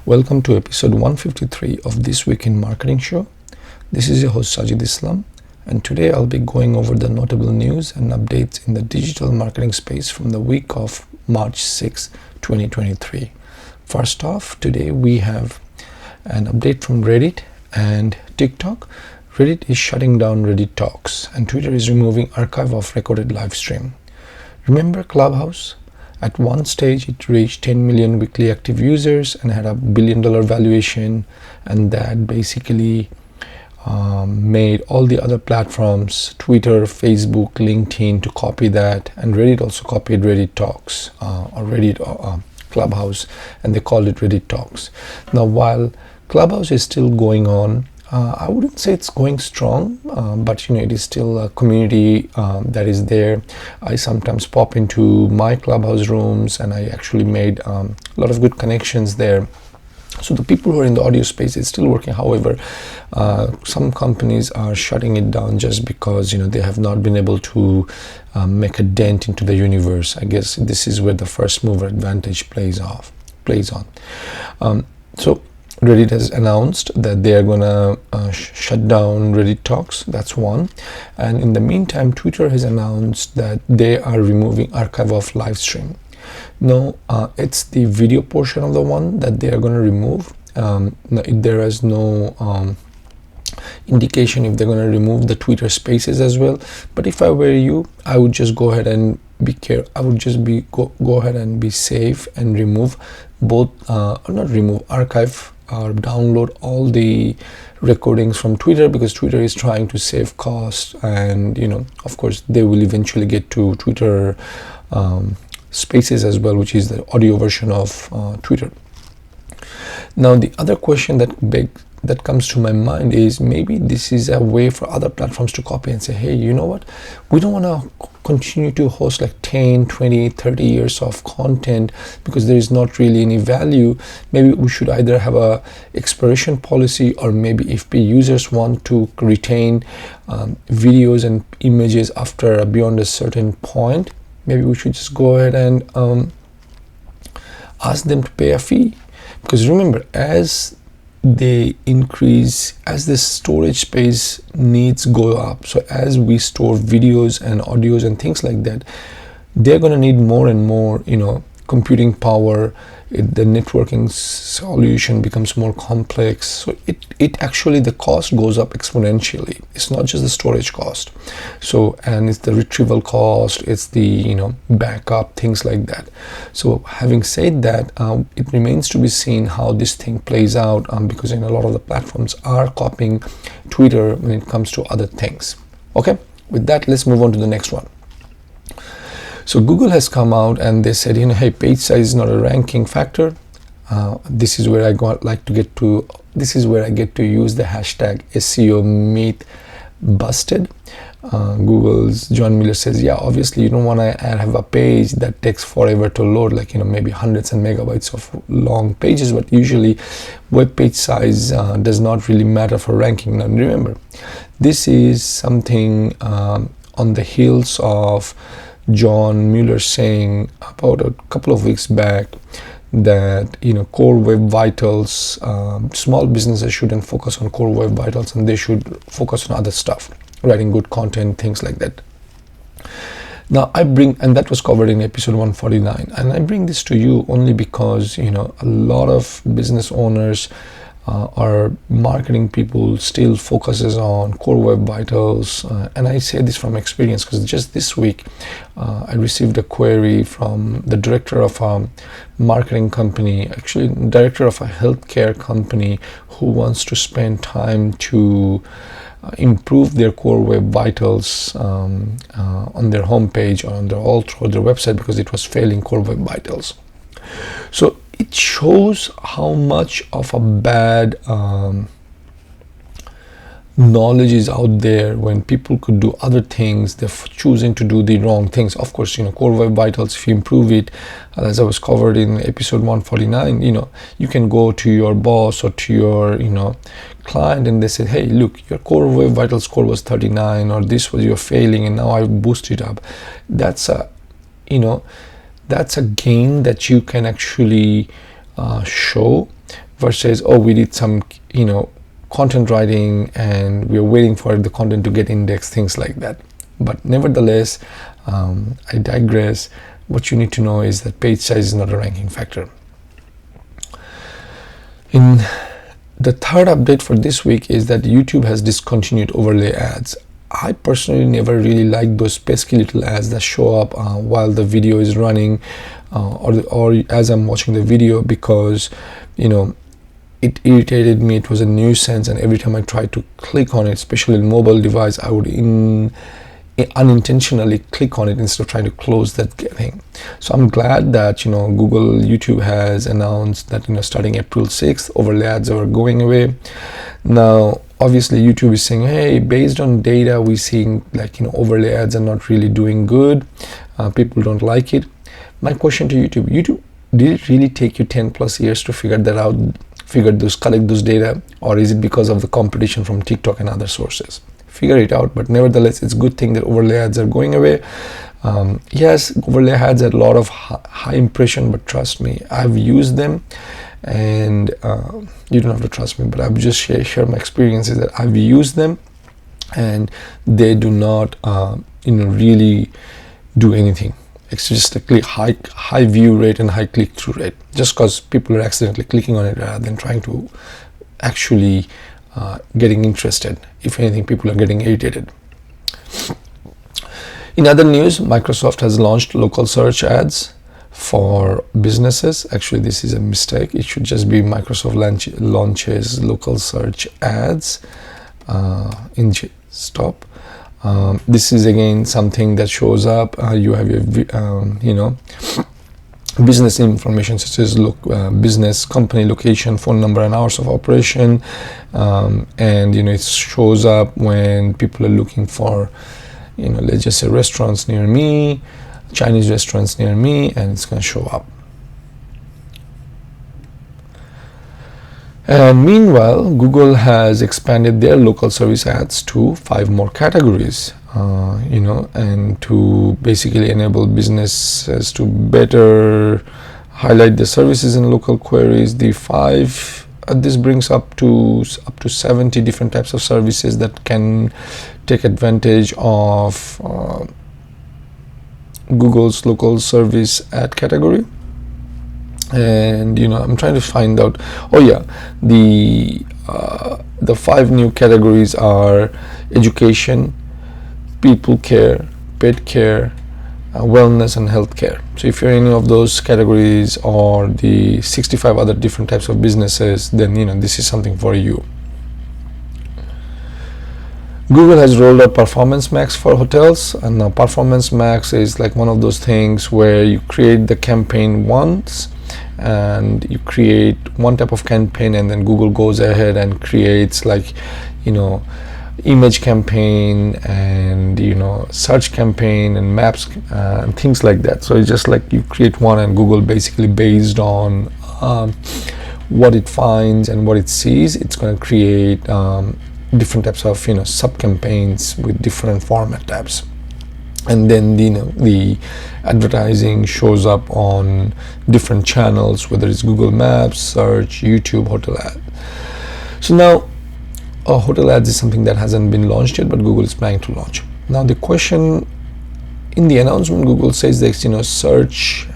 Welcome to episode 153 of This Week in Marketing Show. This is your host Sajid Islam, and today I'll be going over the notable news and updates in the digital marketing space from the week of March 6, 2023. First off, today we have an update from Reddit and TikTok. Reddit is shutting down Reddit Talks, and Twitter is removing archive of recorded live stream. Remember Clubhouse? At one stage, it reached 10 million weekly active users and had $1 billion valuation, and that basically made all the other platforms, Twitter, Facebook, LinkedIn, to copy that, and Reddit also copied Reddit Talks or Reddit Clubhouse, and they called it Reddit Talks. Now, while Clubhouse is still going on, I wouldn't say it's going strong, but it is still a community that is there. I sometimes pop into my Clubhouse rooms, and I actually made a lot of good connections there. So the people who are in the audio space is still working. However, some companies are shutting it down just because they have not been able to make a dent into the universe. I guess this is where the first mover advantage plays on. So Reddit has announced that they are gonna shut down Reddit Talks. That's one. And in the meantime, Twitter has announced that they are removing archive of live stream. No, it's the video portion of the one that they are going to remove. There is no indication if they're going to remove the Twitter Spaces as well. But if I were you, I would just go ahead and be careful. I would just go ahead and be safe and remove both, not remove, archive or download all the recordings from Twitter, because Twitter is trying to save costs, and of course they will eventually get to Twitter Spaces as well, which is the audio version of Twitter. Now, the other question that comes to my mind is, maybe this is a way for other platforms to copy and say, hey, you know what, we don't want to continue to host like 10, 20, 30 years of content because there is not really any value. Maybe we should either have a expiration policy, or maybe if users want to retain videos and images after beyond a certain point, maybe we should just go ahead and ask them to pay a fee. Because remember, as they increase, as the storage space needs go up, so as we store videos and audios and things like that, they're going to need more and more computing power. The networking solution becomes more complex, so it actually, the cost goes up exponentially. It's not just the storage cost, and it's the retrieval cost, it's the backup, things like that. So having said that, it remains to be seen how this thing plays out, because a lot of the platforms are copying Twitter when it comes to other things. Okay, with that, let's move on to the next one. So Google has come out and they said, hey, page size is not a ranking factor. This is where I get to use the hashtag SEO myth busted. Google's John Miller says, yeah, obviously you don't want to have a page that takes forever to load, like maybe hundreds and megabytes of long pages, but usually web page size does not really matter for ranking. Now remember, this is something on the heels of John Mueller saying about a couple of weeks back that core web vitals, small businesses shouldn't focus on core web vitals, and they should focus on other stuff, writing good content, things like that. Now and that was covered in episode 149, and I bring this to you only because a lot of business owners our marketing people still focuses on core web vitals, and I say this from experience because just this week I received a query from the director of a marketing company, actually director of a healthcare company, who wants to spend time to improve their core web vitals on their homepage or all through their website, because it was failing core web vitals. So it shows how much of a bad knowledge is out there when people could do other things. They're choosing to do the wrong things. Of course, core web vitals, if you improve it, as I was covered in episode 149, you can go to your boss or to your client and they say, hey, look, your core web vital score was 39, or this was your failing, and now I've boosted it up. That's a gain that you can actually show versus, oh, we did some content writing and we're waiting for the content to get indexed, things like that. But nevertheless, I digress. What you need to know is that page size is not a ranking factor. In the third update for this week is that YouTube has discontinued overlay ads. I personally never really like those pesky little ads that show up while the video is running or as I'm watching the video, because it irritated me. It was a nuisance, and every time I tried to click on it, especially in mobile device, I would unintentionally click on it instead of trying to close that thing. So I'm glad that YouTube has announced that starting April 6th, overlay ads are going away. Now obviously YouTube is saying, hey, based on data we're seeing overlay ads are not really doing good, people don't like it. My question to YouTube, did it really take you 10 plus years to figure that out, collect those data, or is it because of the competition from TikTok and other sources? Figure it out. But nevertheless, it's a good thing that overlay ads are going away. Yes, overlay ads had a lot of high impression, but trust me, I've used them, and you don't have to trust me, but I've just share my experiences that I've used them, and they do not really do anything. It's just a high view rate and high click-through rate, just because people are accidentally clicking on it rather than trying to actually getting interested. If anything, people are getting irritated. In other news, Microsoft has launched local search ads for businesses. Actually, this is a mistake. It should just be Microsoft launches local search ads. Stop. This is again something that shows up. You have your business information such as business, company, location, phone number, and hours of operation, and it shows up when people are looking for let's just say restaurants near me, Chinese restaurants near me, and it's going to show up. And meanwhile, Google has expanded their local service ads to 5 more categories, and to basically enable businesses to better highlight the services in local queries. The 5, this brings up to 70 different types of services that can take advantage of Google's local service ad category. And I'm trying to find out. Oh yeah, the 5 new categories are education, people care, pet care, wellness, and healthcare. So if you're in any of those categories or the 65 other different types of businesses, then this is something for you. Google has rolled out Performance Max for hotels, and now Performance Max is like one of those things where you create the campaign once, and you create one type of campaign, and then Google goes ahead and creates image campaign and search campaign and maps and things like that. So it's just like you create one, and Google basically, based on what it finds and what it sees, it's going to create different types of sub campaigns with different format tabs, and then the advertising shows up on different channels, whether it's Google Maps, search, YouTube, hotel ad. So now hotel ads is something that hasn't been launched yet, but Google is planning to launch. Now the question in the announcement, Google says that search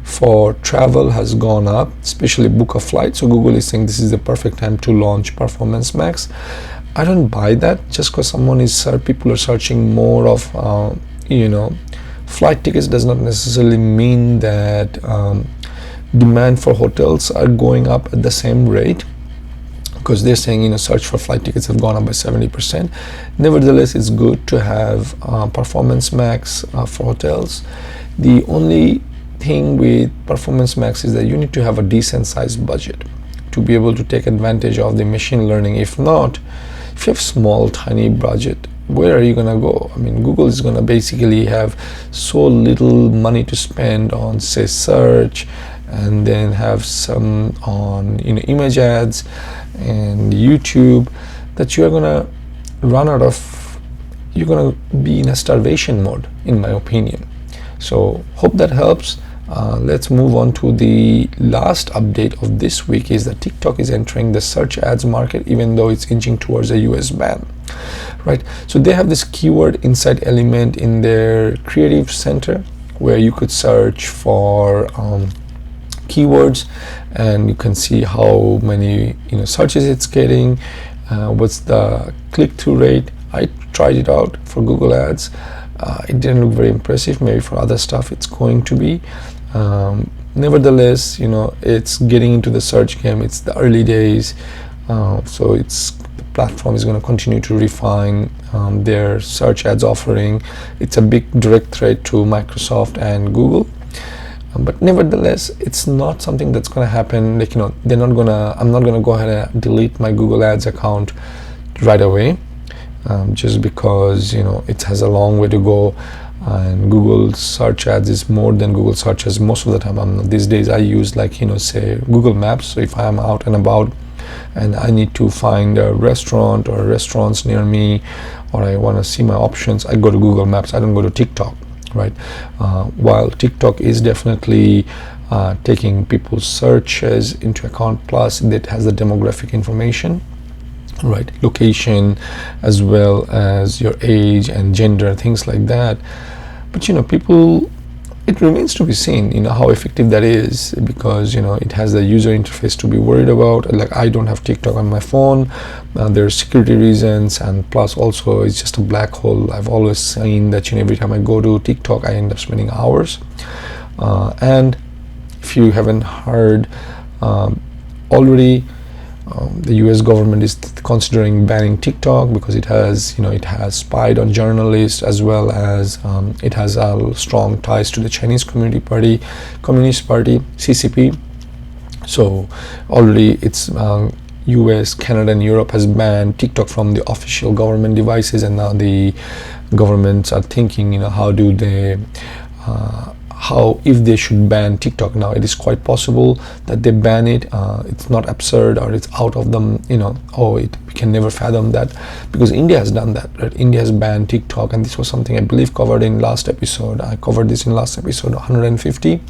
for travel has gone up, especially book a flight. So Google is saying this is the perfect time to launch Performance Max. I don't buy that. Just because people are searching more of flight tickets does not necessarily mean that demand for hotels are going up at the same rate, because they're saying search for flight tickets have gone up by 70%. Nevertheless, it's good to have Performance Max for hotels. The only thing with Performance Max is that you need to have a decent sized budget to be able to take advantage of the machine learning. If not, if you have small tiny budget, where are you gonna go? I mean, Google is gonna basically have so little money to spend on, say, search, and then have some on image ads and YouTube, that you're gonna be in a starvation mode, in my opinion. So hope that helps. Let's move on to the last update of this week. Is that TikTok is entering the search ads market, even though it's inching towards a US ban, right? So they have this keyword insight element in their creative center where you could search for keywords, and you can see how many searches it's getting, what's the click-through rate. I tried it out for Google Ads. It didn't look very impressive. Maybe for other stuff it's going to be. Nevertheless, it's getting into the search game. It's the early days, so the platform is going to continue to refine their search ads offering. It's a big direct threat to Microsoft and Google, but nevertheless, it's not something that's going to happen. I'm not gonna go ahead and delete my Google Ads account right away, just because it has a long way to go. And Google search ads is more than Google searches most of the time. These days I use say Google Maps. So if I'm out and about and I need to find a restaurant or restaurants near me, or I want to see my options, I go to Google Maps. I don't go to TikTok, right? While TikTok is definitely taking people's searches into account, plus it has the demographic information, right, location, as well as your age and gender, things like that. But people, it remains to be seen how effective that is, because it has the user interface to be worried about. Like, I don't have TikTok on my phone. There's security reasons, and plus also it's just a black hole. I've always seen that every time I go to TikTok I end up spending hours. And if you haven't heard, already the US government is considering banning TikTok because it has spied on journalists, as well as it has strong ties to the Chinese Communist Party, CCP. So already it's US, Canada, and Europe has banned TikTok from the official government devices, and now the governments are thinking, if they should ban TikTok. Now it is quite possible that they ban it. It's not absurd, or it's out of them, we can never fathom that, because India has done that, right? India has banned TikTok, and this was something I believe covered in last episode. I covered this in last episode 150.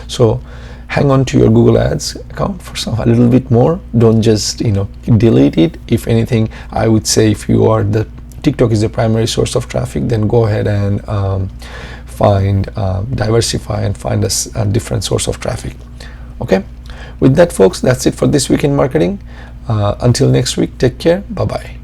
So hang on to your Google Ads account for a little bit more. Don't just delete it. If anything, I would say, if you are TikTok is the primary source of traffic, then go ahead and diversify and find a different source of traffic. Okay, with that, folks, that's it for this week in marketing. Until next week, take care. Bye bye.